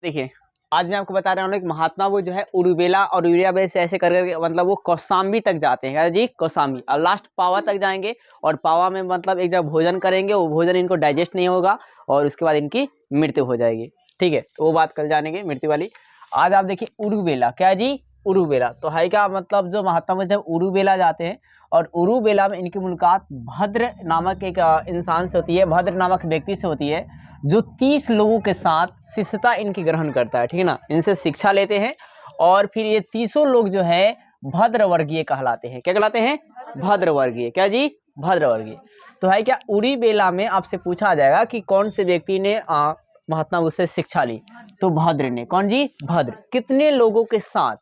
देखिए, आज मैं आपको बता रहा हूँ एक महात्मा वो जो है उरुबेला और यूरियाबेल से ऐसे कर करके मतलब वो कौशाम्बी तक जाते हैं जी, कौशाम्बी, और लास्ट पावा तक जाएंगे। और पावा में मतलब एक जगह भोजन करेंगे, वो भोजन इनको डाइजेस्ट नहीं होगा और उसके बाद इनकी मृत्यु हो जाएगी। ठीक है, तो वो बात कल जानेंगे मृत्यु वाली। आज आप देखिए उरुबेला, क्या जी, उरुबेला तो है क्या मतलब जो महात्मा जब उरुबेला जाते हैं और उरुबेला में इनकी मुलाकात भद्र नामक एक इंसान से होती है, भद्र नामक व्यक्ति से होती है, जो 30 लोगों के साथ शिष्यता इनकी ग्रहण करता है। ठीक है ना, इनसे शिक्षा लेते हैं और फिर ये 30 लोग जो है भद्र वर्गीय कहलाते हैं। क्या कहलाते हैं? भद्र वर्गीय। क्या जी? भद्र वर्गीय। तो है क्या उरुबेला में आपसे पूछा जाएगा कि कौन से व्यक्ति ने महात्मा बुद्ध से शिक्षा ली, तो भद्र ने। कौन जी? भद्र। कितने लोगों के साथ?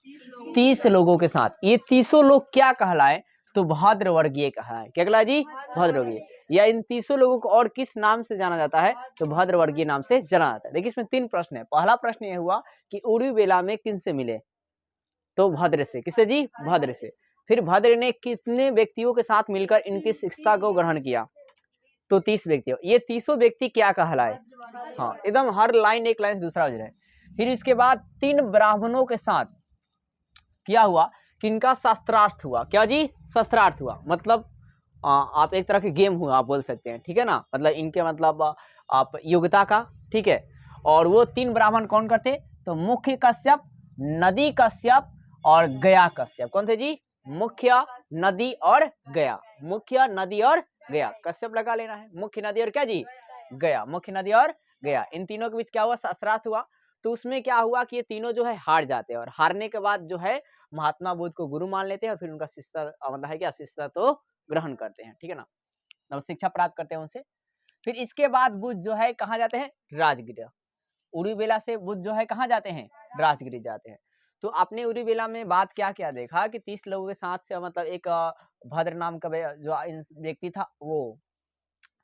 30 लोगों के साथ। ये 30 लोग क्या कहलाए? तो भद्र वर्गीय कहलाए। क्या कहलाए जी? भद्र वर्गीय। या इन 30 लोगों को और किस नाम से जाना जाता है? तो भद्र वर्गीय नाम से जाना जाता है। देखिए इसमें 3 प्रश्न है। पहला प्रश्न यह हुआ कि उरुबेला में किन से मिले? तो भद्र से। किससे जी? भद्र से। फिर भद्र ने कितने व्यक्तियों के साथ मिलकर इनकी शिक्षा को ग्रहण किया? तो 30 व्यक्ति। ये 30 व्यक्ति क्या कहलाए? हाँ, एकदम हर लाइन एक लाइन से दूसरा हो जाए। फिर इसके बाद 3 ब्राह्मणों के साथ क्या हुआ कि इनका शास्त्रार्थ हुआ। क्या जी? शास्त्रार्थ हुआ। मतलब आप एक तरह के गेम हुआ आप बोल सकते हैं। ठीक है ना, मतलब इनके मतलब आप योग्यता का। ठीक है, और वो 3 ब्राह्मण कौन करते? तो मुख्य कश्यप, नदी कश्यप और गया कश्यप। कौन थे जी? मुख्य, नदी और गया। मुख्य, नदी और गया। कश्यप लगा लेना है। मुख्य, नदी और क्या जी? गया। मुख्य, नदी और गया। इन तीनों के बीच क्या हुआ? शास्त्रार्थ हुआ। तो उसमें क्या हुआ कि ये तीनों जो है हार जाते हैं और हारने के बाद जो है महात्मा बुद्ध को गुरु मान लेते हैं और फिर उनका शिष्य मतलब है क्या, शिष्य तो ग्रहण करते हैं। ठीक है ना, मतलब शिक्षा प्राप्त करते हैं उनसे। फिर इसके बाद बुद्ध जो है कहाँ जाते हैं? राजगृह। उरुबेला से बुद्ध जो है कहाँ जाते हैं? राजगृह जाते हैं। तो आपने उरुबेला में बात क्या क्या देखा कि 30 लोगों के साथ से मतलब एक भद्र नाम का जो व्यक्ति था वो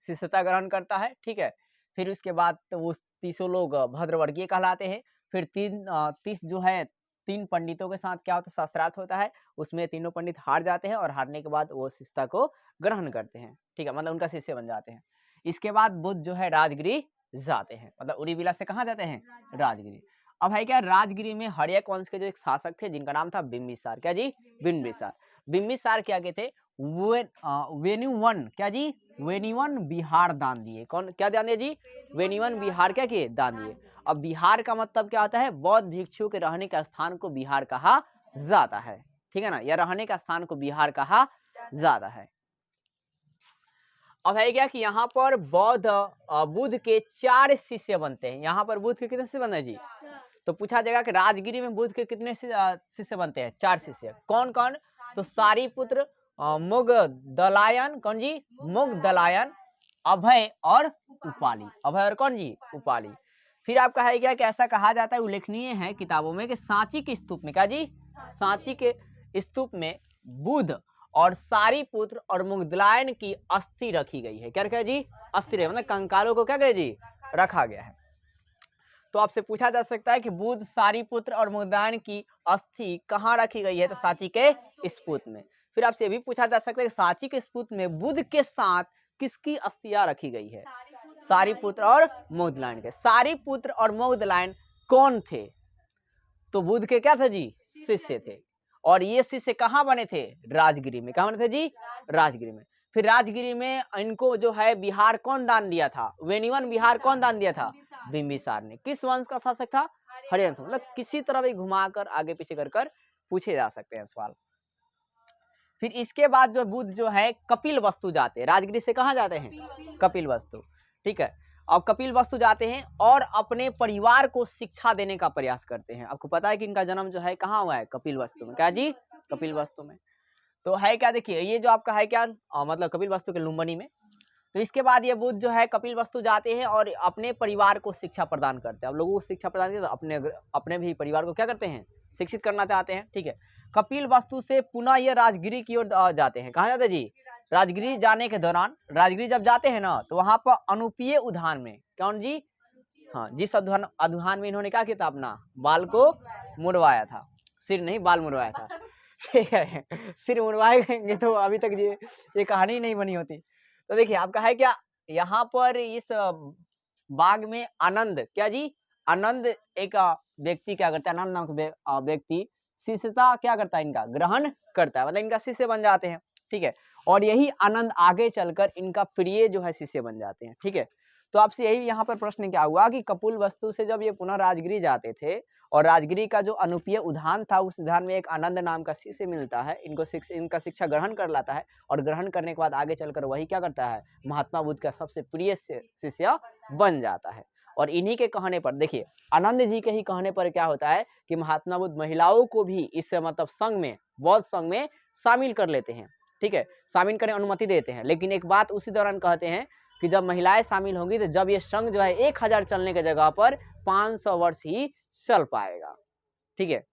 शिष्यता ग्रहण करता है। ठीक है, फिर उसके बाद तो वो 30 लोग भद्रवर्गीय कहलाते हैं। फिर 30 जो है 3 पंडितों के साथ क्या होता है? शास्त्रार्थ होता है। उसमें तीनों पंडित हार जाते हैं और हारने के बाद वो शिष्यता को ग्रहण करते हैं। ठीक है, मतलब उनका शिष्य बन जाते हैं। इसके बाद बुद्ध जो है राजगृह जाते हैं। मतलब उरुबेला से कहाँ जाते हैं? राजगृह। अब है क्या, राजगृह में हर्यक वंश के जो एक शासक थे जिनका नाम था बिम्बिसार। क्या जी? बिम्बिसार। बिम्बिसार क्या कहते? वेन्युवन। क्या जी? वेनिवन बिहार दान दिए। कौन क्या दान दिए जी? वेनिवन बिहार क्या किए? दान दिए। अब बिहार का मतलब क्या होता है? बौद्ध भिक्षुओं के रहने का स्थान को बिहार कहा जाता है। ठीक है ना, या रहने का स्थान को बिहार कहा जाता है। अब है क्या कि यहाँ पर बुद्ध के 4 शिष्य बनते हैं। यहाँ पर बुद्ध के कितने शिष्य बनते हैं जी? तो पूछा जाएगा कि राजगिरी में बुद्ध के कितने शिष्य बनते हैं? 4 शिष्य। कौन कौन? तो सारीपुत्र, मुगदलायन। कौन जी? मुगदलायन, अभय और उपाली। अभय और कौन जी? उपाली। फिर आपका है क्या कि ऐसा कहा जाता है, उल्लेखनीय है किताबों में कि सांची के स्तूप में, क्या जी? सांची के स्तूप में बुद्ध और सारीपुत्र और मुगदलायन की अस्थि रखी गई है। क्या रखा है जी? अस्थि रखी, मतलब कंकालों को क्या करे जी? रखा गया है। तो आपसे पूछा जा सकता है कि बुद्ध, सारीपुत्र और मुगदलायन की अस्थि कहाँ रखी गई है? तो सांची के स्तूप में। फिर आपसे ये भी पूछा जा सकता है कि सांची के स्तूप में बुद्ध के साथ किसकी अस्थियां रखी गई है? सारीपुत्र और मुगदलायन के। सारीपुत्र और मुगदलायन कौन थे? तो बुद्ध के क्या थे जी? शिष्य थे। और ये शिष्य कहाँ बने थे? राजगिरी में। कहाँ बने थे जी? राजगिरी में। फिर राजगिरी में इनको जो है बिहार कौन दान दिया था? वेनिवन बिहार कौन दान दिया था? बिंबिसार ने। किस वंश का शासक था? हरिवंश। मतलब किसी तरह भी घुमाकर आगे पीछे कर पूछे जा सकते हैं सवाल। फिर इसके बाद जो बुद्ध जो है कपिल वस्तु जाते हैं। राजगिरी से कहाँ जाते हैं? कपिल वस्तु। ठीक है, अब कपिल वस्तु जाते हैं और अपने परिवार को शिक्षा देने का प्रयास करते हैं। आपको पता है कि इनका जन्म जो है कहाँ हुआ है? कपिल वस्तु में। क्या जी? कपिल वस्तु में। तो है क्या, देखिए ये जो आपका है क्या मतलब कपिल वस्तु के लुम्बिनी में। तो इसके बाद ये बुद्ध जो है कपिल वस्तु जाते हैं और अपने परिवार को शिक्षा प्रदान करते हैं। अब लोगों को शिक्षा प्रदान करते हैं तो अपने भी परिवार को क्या करते हैं? शिक्षित करना चाहते हैं। ठीक है, कपिल वस्तु से पुनः ये राजगिरी की ओर जाते हैं। कहाँ जाते हैं जी? राजगिरी जाने के दौरान, राजगिरी जब जाते हैं ना तो वहां पर अनुपीय उद्यान में, कौन जी? हाँ, जिस उद्यान में इन्होंने क्या किया था? अपना बाल को मुड़वाया था। सिर नहीं, बाल मुड़वाया था। ठीक है, सिर मुड़वाएंगे तो अभी तक ये कहानी नहीं बनी होती। तो देखिए आपका है क्या, यहाँ पर इस बाग में आनंद, क्या जी? आनंद एक व्यक्ति क्या करता है, आनंद नामक व्यक्ति शिष्यता क्या करता है, इनका ग्रहण करता है, मतलब इनका शिष्य बन जाते हैं, ठीक है। और यही आनंद आगे चलकर इनका प्रिय जो है शिष्य बन जाते हैं, ठीक है। तो आपसे यही यहाँ पर प्रश्न क्या हुआ कि कपिलवस्तु से जब ये पुनः राजगिरी जाते थे और राजगिरी का जो अनुपीय उद्यान था, उस उद्यान में एक आनंद नाम का शिष्य मिलता है, इनका शिक्षा ग्रहण कर लाता है और ग्रहण करने के बाद आगे चलकर वही क्या करता है, महात्मा बुद्ध का सबसे प्रिय शिष्य बन जाता है। और इन्हीं के कहने पर देखिए, आनंद जी के ही कहने पर क्या होता है कि महात्मा बुद्ध महिलाओं को भी इस मतलब संघ में, बौद्ध संघ में शामिल कर लेते हैं, ठीक है, शामिल करने अनुमति देते हैं। लेकिन एक बात उसी दौरान कहते हैं कि जब महिलाएं शामिल होंगी तो जब ये संघ जो है 1000 चलने की जगह पर 500 वर्ष ही चल पाएगा, ठीक है।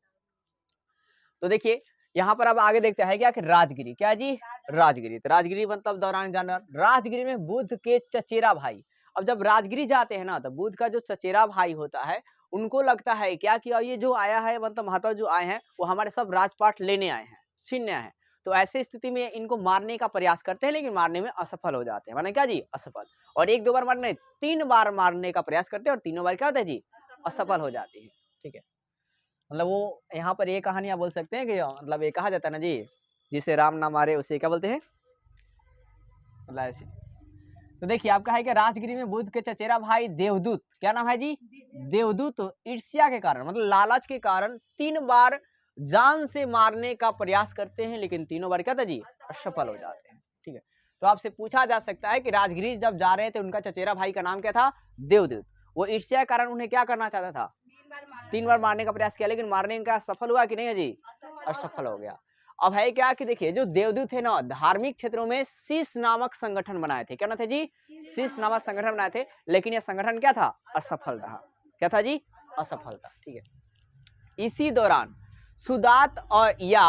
तो देखिए यहाँ पर अब आगे देखते हैं क्या कि राजगिरी, क्या जी, राजगिरी। तो राजगिरी मतलब दौरान जाना, राजगिरी में बुद्ध के चचेरा भाई, अब जब राजगिरी जाते हैं ना तो बुद्ध का जो चचेरा भाई होता है उनको लगता है क्या कि ये जो आया है, मतलब महात्मा जो आए हैं वो हमारे सब राजपाट लेने आए हैं, छीनने आए हैं। तो ऐसी स्थिति में इनको मारने का प्रयास करते हैं, लेकिन मारने में असफल हो जाते हैं, माने क्या जी, असफल। और 1-2 बार मारने, 3 बार मारने का प्रयास करते हैं और तीनों बार क्या होता है जी, असफल हो जाते हैं, ठीक है। मतलब वो यहाँ पर ये कहानी आप बोल सकते हैं कि मतलब ये कहा जाता है ना जी, जिसे राम ना मारे उसे क्या बोलते हैं, मतलब ऐसे। तो देखिए आपका है कि राजगिरी में बुद्ध के चचेरा भाई देवदूत, क्या नाम है जी, देवदूत, ईर्ष्या के कारण, मतलब लालच के कारण 3 बार जान से मारने का प्रयास करते हैं, लेकिन तीनों बार क्या था जी, असफल हो जाते हैं, ठीक है। तो आपसे पूछा जा सकता है कि राजगिरी जब जा रहे थे उनका चचेरा भाई का नाम क्या था, देवदूत। वो ईर्ष्या के कारण उन्हें क्या करना चाहता था, 3 बार मारने का प्रयास किया, लेकिन मारने का सफल हुआ कि नहीं है जी, असफल हो गया। अब है क्या कि देखिए जो देवदूत थे ना, धार्मिक क्षेत्रों में शीश नामक संगठन बनाए थे, क्या ना थे जी, शीश नामक संगठन बनाए थे, लेकिन यह संगठन क्या था, असफल रहा, क्या था जी, असफल था, ठीक है। इसी दौरान सुदात और या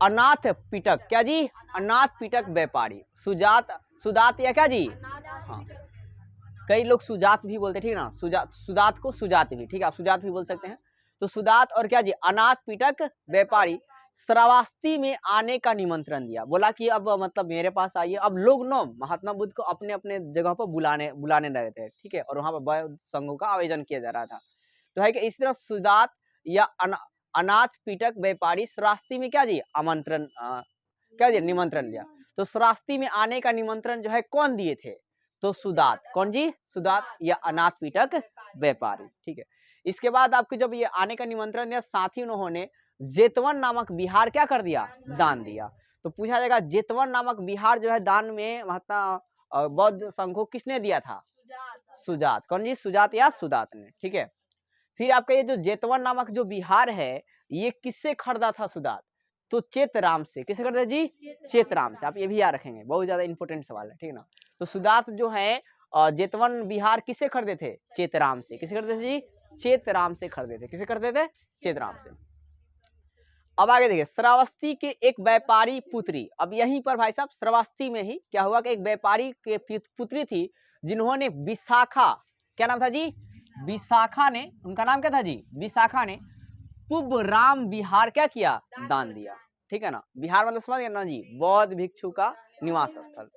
अनाथ पिटक, क्या जी, अनाथ पिटक व्यापारी, सुदात या क्या जी, हाँ, कई लोग सुजात भी बोलते, ठीक है ना, सुदात को सुजात भी, ठीक है, आप सुजात भी बोल सकते हैं। तो सुदात और क्या जी, अनाथ पिटक व्यापारी श्रावस्ती में आने का निमंत्रण दिया, बोला कि अब मतलब मेरे पास आइए। अब लोग न महात्मा बुद्ध को अपने अपने जगह पर बुलाने रहे थे, ठीक है, और वहां पर बौद्ध संघों का आयोजन किया जा रहा था। तो है कि इस तरह सुदात या अनाथ पिटक व्यापारी श्रावस्ती में क्या जी, आमंत्रण क्या जी, निमंत्रण दिया। तो श्रावस्ती में आने का निमंत्रण जो है कौन दिए थे, तो सुदात, कौन जी, सुदात या अनाथ पिटक व्यापारी, ठीक है। इसके बाद आपको जब ये आने का निमंत्रण दिया, साथ ही उन्होंने जेतवन नामक बिहार क्या कर दिया, दान दिया। तो पूछा जाएगा जेतवन नामक बिहार जो है दान में महात्मा बौद्ध संघ को किसने दिया था, सुजात, कौन जी, सुजात या सुदात ने, ठीक है। फिर आपका ये जो जेतवन नामक जो बिहार है ये किससे खरीदा था सुदात, तो चेतराम से, किससे खरीदा जी, चेतराम से। आप ये भी याद रखेंगे, बहुत ज्यादा इंपॉर्टेंट सवाल है, ठीक है ना। तो सुदात जो है जेतवन बिहार किससे खरीदे थे, चेतराम से, किसे खरीदे थे जी, चेतराम से खरीदे थे, किसे खरीदे थे, चेतराम से। अब आगे देखिए, श्रावस्ती के एक व्यापारी पुत्री, अब यहीं पर भाई साहब श्रावस्ती में ही क्या हुआ कि एक व्यापारी के पुत्री थी जिन्होंने विशाखा, क्या नाम था जी, विशाखा ने, उनका नाम क्या था जी, विशाखा ने पुबराम बिहार क्या किया, दान दिया, ठीक है ना। बिहार मतलब समझ गए ना जी, बौद्ध भिक्षु का निवास स्थल।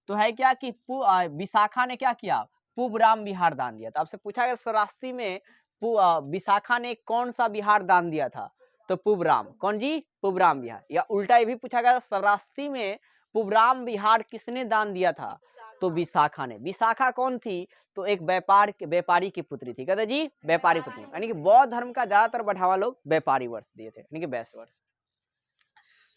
तो है क्या कि विशाखा ने क्या किया, पुबराम बिहार दान दिया। तो आपसे पूछा गया श्रावस्ती में विशाखा ने कौन सा बिहार दान दिया था, तो पुबराम, कौन जी, पुबराम बिहार। या उल्टा ये भी पूछा गया श्रावस्ती में पुबराम बिहार किसने दान दिया था, तो विशाखा ने। विशाखा कौन थी, तो एक व्यापारी की पुत्री थी, कहते जी, व्यापारी पुत्री, यानी कि बौद्ध धर्म का ज्यादातर बढ़ावा लोग व्यापारी वर्ष दिए थे, यानी कि वैश्य वर्ष।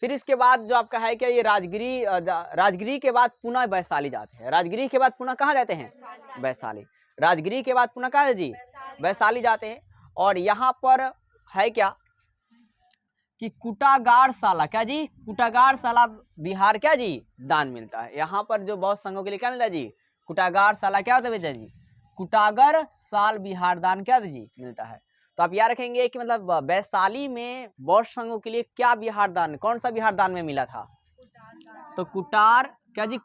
फिर इसके बाद जो आपका है क्या, ये राजगिरी के बाद पुनः वैशाली जाते हैं, राजगिरी के बाद पुनः कहाँ जाते हैं, वैशाली। राजगिरी के बाद पुनः कहाँ है जी, वैशाली जाते हैं। और यहाँ पर है क्या कि कुटागार साला, क्या जी, कुटागार साला बिहार क्या जी, दान मिलता है। यहाँ पर जो बौद्ध संघों के लिए क्या मिलता है जी, कुटागार साला क्या होता है जी, कुटागर साल बिहार दान क्या जी मिलता है। तो आप याद रखेंगे कि मतलब वैशाली में बौद्ध संघों के लिए क्या बिहार दान, कौन सा बिहार दान में मिला था, तो कुटार क्या जी,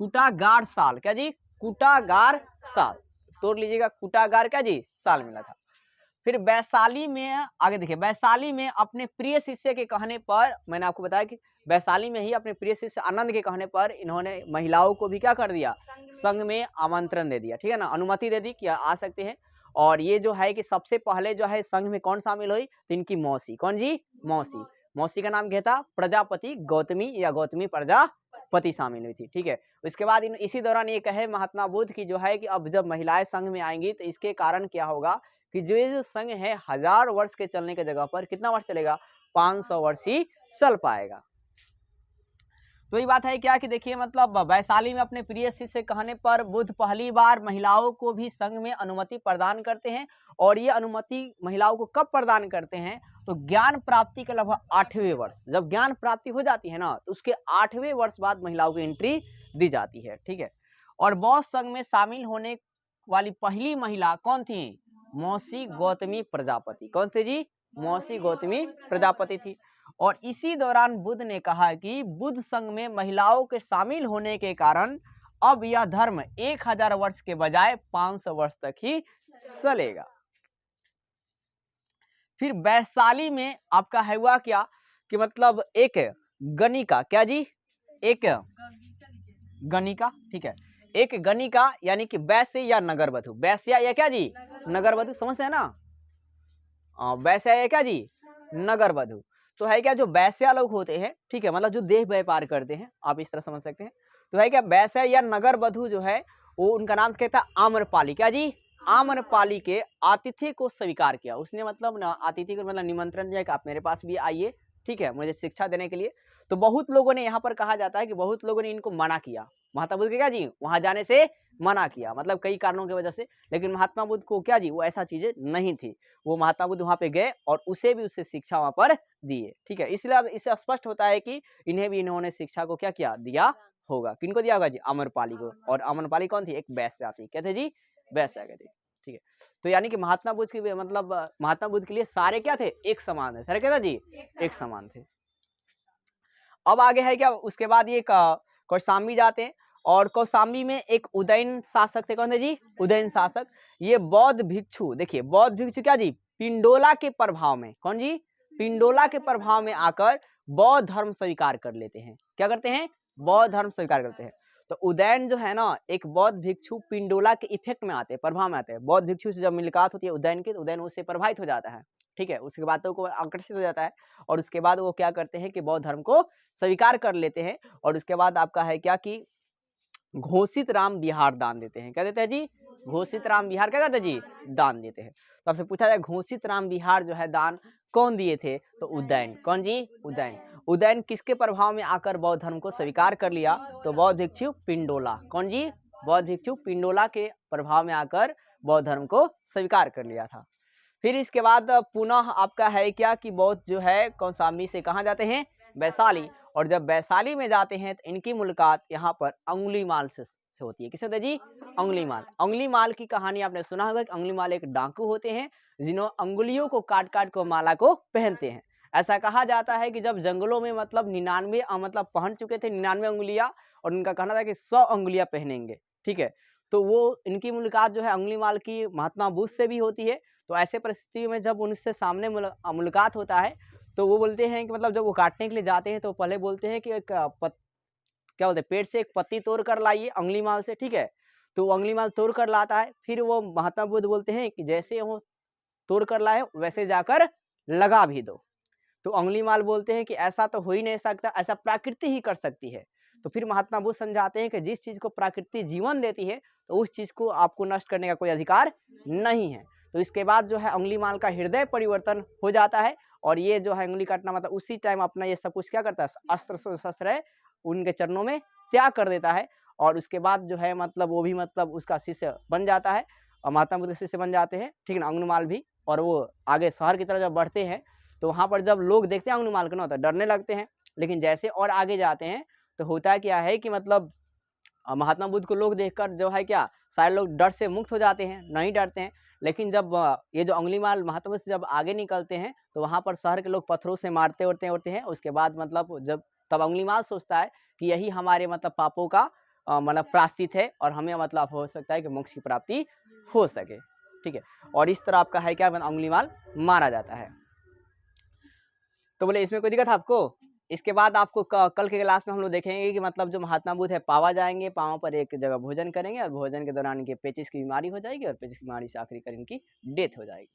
कुटागार साल, क्या जी, कुटागार साल, तोड़ लीजिएगा, कुटागार क्या जी, साल मिला था। फिर वैशाली में आगे देखिए, वैशाली में अपने प्रिय शिष्य के कहने पर, मैंने आपको बताया कि वैशाली में ही अपने प्रिय शिष्य आनंद के कहने पर इन्होंने महिलाओं को भी क्या कर दिया, संघ में आमंत्रण दे दिया, ठीक है ना, अनुमति दे दी कि आ सकते हैं। और ये जो है कि सबसे पहले जो है संघ में कौन शामिल हुई, तो इनकी मौसी, कौन जी, मौसी। मौसी का नाम क्या था, प्रजापति गौतमी या गौतमी प्रजापति शामिल हुई थी, ठीक है। उसके बाद इसी दौरान ये कहे महात्मा बुद्ध की जो है कि अब जब महिलाएं संघ में आएंगी तो इसके कारण क्या होगा कि जो ये जो संघ है 1000 वर्ष के चलने की जगह पर कितना वर्ष चलेगा, 500 वर्ष ही चल पाएगा। तो ये बात है क्या कि देखिए मतलब वैशाली में अपने प्रिय शिष्य कहने पर बुद्ध पहली बार महिलाओं को भी संघ में अनुमति प्रदान करते हैं। और ये अनुमति महिलाओं को कब प्रदान करते हैं, तो ज्ञान प्राप्ति के लगभग 8वें वर्ष, जब ज्ञान प्राप्ति हो जाती है ना, तो उसके 8वें वर्ष बाद महिलाओं को एंट्री दी जाती है, ठीक है। और बौद्ध संघ में शामिल होने वाली पहली महिला कौन थी, मौसी गौतमी प्रजापति। कौन थे जी, मौसी गौतमी प्रजापति थी। और इसी दौरान बुद्ध ने कहा कि बुद्ध संघ में महिलाओं के शामिल होने के कारण अब यह धर्म 1000 वर्ष के बजाय 500 वर्ष तक ही चलेगा। फिर वैशाली में आपका है हुआ क्या कि मतलब एक गणिका, क्या जी, एक गणिका, ठीक है, एक गणिका यानी कि वैश्य या नगर वधु, वैश्या या क्या जी, नगर वधु, समझते हैं ना, वैश्या या क्या जी, नगर वधु। तो है क्या, जो वैश्या लोग होते हैं, ठीक है, मतलब जो देह व्यापार करते हैं, आप इस तरह समझ सकते हैं। तो है क्या, वैश्या या नगर वधु जो है वो उनका नाम कहता है आम्रपाली, क्या जी, आम्रपाली के आतिथ्य को स्वीकार किया उसने, मतलब अतिथि को मतलब निमंत्रण दिया कि आप मेरे पास भी आइए, ठीक है, मुझे शिक्षा देने के लिए। तो बहुत लोगों ने, यहाँ पर कहा जाता है कि बहुत लोगों ने इनको मना किया, महात्मा बुद्ध के क्या जी, वहां जाने से मना किया, मतलब कई कारणों की वजह से। लेकिन महात्मा बुद्ध को क्या जी, वो ऐसा चीजें नहीं थी, वो महात्मा बुद्ध वहां पे गए और उसे भी उससे शिक्षा वहां पर दिए, ठीक है। इसलिए इससे स्पष्ट होता है कि इन्हें भी इन्होंने शिक्षा को क्या किया, दिया होगा। किनको दिया होगा जी, आम्रपाली को। और आम्रपाली कौन थी, एक वैश्या थी, क्या थे जी, वैश्या थी, ठीक है। तो यानी कि महात्मा बुद्ध की मतलब महात्मा बुद्ध के लिए सारे क्या थे, एक समान थे, सारे क्या था जी, एक समान थे। अब आगे है क्या, उसके बाद ये कौशाम्बी जाते हैं और कौशाम्बी में एक उदयन शासक थे, कौन थे जी, उदयन शासक। ये बौद्ध भिक्षु, देखिए बौद्ध भिक्षु क्या जी, पिंडोला के प्रभाव में, कौन जी, पिंडोला के प्रभाव में आकर बौद्ध धर्म स्वीकार कर लेते हैं। क्या करते हैं, बौद्ध धर्म स्वीकार करते हैं। तो उदयन जो है ना, एक बौद्ध भिक्षु पिंडोला के इफेक्ट में आते हैं, प्रभाव में आते हैं। बौद्ध भिक्षु से जब मुलाकात होती है उदयन की, तो उदयन उससे प्रभावित हो जाता है, ठीक है, उसकी बातों को आकर्षित हो जाता है। और उसके बाद वो क्या करते हैं कि बौद्ध धर्म को स्वीकार कर लेते हैं। और उसके बाद आपका है क्या कि घोषित राम विहार दान देते हैं। क्या देते हैं जी, घोषित राम विहार क्या करते हैं जी, दान देते हैं। तो आपसे पूछा जाए घोषित राम विहार जो है दान कौन दिए थे, तो उदयन, कौन जी, उदयन। उदयन किसके प्रभाव में आकर बौद्ध धर्म को स्वीकार कर लिया, तो बौद्ध भिक्षु पिंडोला, कौन जी, बौद्ध भिक्षु पिंडोला के प्रभाव में आकर बौद्ध धर्म को स्वीकार कर लिया था। फिर इसके बाद पुनः आपका है क्या कि बौद्ध जो है कौशाम्बी से कहाँ जाते हैं, वैशाली। और जब वैशाली में जाते हैं तो इनकी मुलाकात यहाँ पर अंगुलीमाल से होती है। किससे होती है जी, अंगुलीमाल। अंगुलीमाल की कहानी आपने सुना होगा कि अंगुलीमाल एक डाकू होते हैं जिन्होंने अंगुलियों को काट काट को माला को पहनते हैं। ऐसा कहा जाता है कि जब जंगलों में मतलब 99 मतलब पहन चुके थे 99 अंगुलियां, और उनका कहना था कि 100 अंगुलियां पहनेंगे, ठीक है। तो वो इनकी मुलाकात जो है अंगुलीमाल की महात्मा बुद्ध से भी होती है। तो ऐसे परिस्थिति में जब उनसे सामने मुलाकात होता है तो वो बोलते हैं कि मतलब जब वो काटने के लिए जाते हैं तो पहले बोलते हैं कि एक क्या बोलते हैं, पेड़ से एक पत्ती तोड़ कर लाइए अंगुलीमाल से, ठीक है। तो वो अंगुलीमाल तोड़ कर लाता है। फिर वो महात्मा बुद्ध बोलते हैं कि जैसे वो तोड़ कर लाए वैसे जाकर लगा भी दो। तो अंगुलीमाल बोलते हैं कि ऐसा तो हो ही नहीं सकता, ऐसा प्रकृति ही कर सकती है। तो फिर महात्मा बुद्ध समझाते हैं कि जिस चीज को प्रकृति जीवन देती है तो उस चीज को आपको नष्ट करने का कोई अधिकार नहीं है। तो इसके बाद जो है अंगुलीमाल का हृदय परिवर्तन हो जाता है। और ये जो है अंगुली काटना मतलब उसी टाइम अपना ये सब कुछ क्या करता है, अस्त्र शस्त्र है उनके चरणों में त्याग कर देता है। और उसके बाद जो है मतलब वो भी मतलब उसका शिष्य बन जाता है और महात्मा बुद्ध शिष्य बन जाते हैं, ठीक है ना, अंगुलीमाल भी। और वो आगे शहर की तरफ जब बढ़ते हैं तो वहां पर जब लोग देखते हैं अंगुलीमाल को ना तो डरने लगते हैं। लेकिन जैसे और आगे जाते हैं तो होता क्या है कि मतलब महात्मा बुद्ध को लोग देखकर जो है क्या सारे लोग डर से मुक्त हो जाते हैं, नहीं डरते हैं। लेकिन जब ये जो अंगुलीमाल महात्मा बुद्ध से जब आगे निकलते हैं तो वहां पर शहर के लोग पत्थरों से मारते उड़ते हैं। उसके बाद मतलब जब तब अंगुलीमाल सोचता है कि यही हमारे मतलब पापों का मतलब प्रायश्चित है और हमें मतलब हो सकता है कि मोक्ष की प्राप्ति हो सके। ठीक है। और इस तरह आपका है क्या, अंगुलीमाल मारा जाता है। तो बोले इसमें कोई दिक्कत है आपको? इसके बाद आपको कल के क्लास में हम लोग देखेंगे कि मतलब जो महात्मा बुद्ध है पावा जाएंगे, पावा पर एक जगह भोजन करेंगे और भोजन के दौरान इनके पेचिस की बीमारी हो जाएगी और पेचिस की बीमारी से आखिरी कर इनकी डेथ हो जाएगी।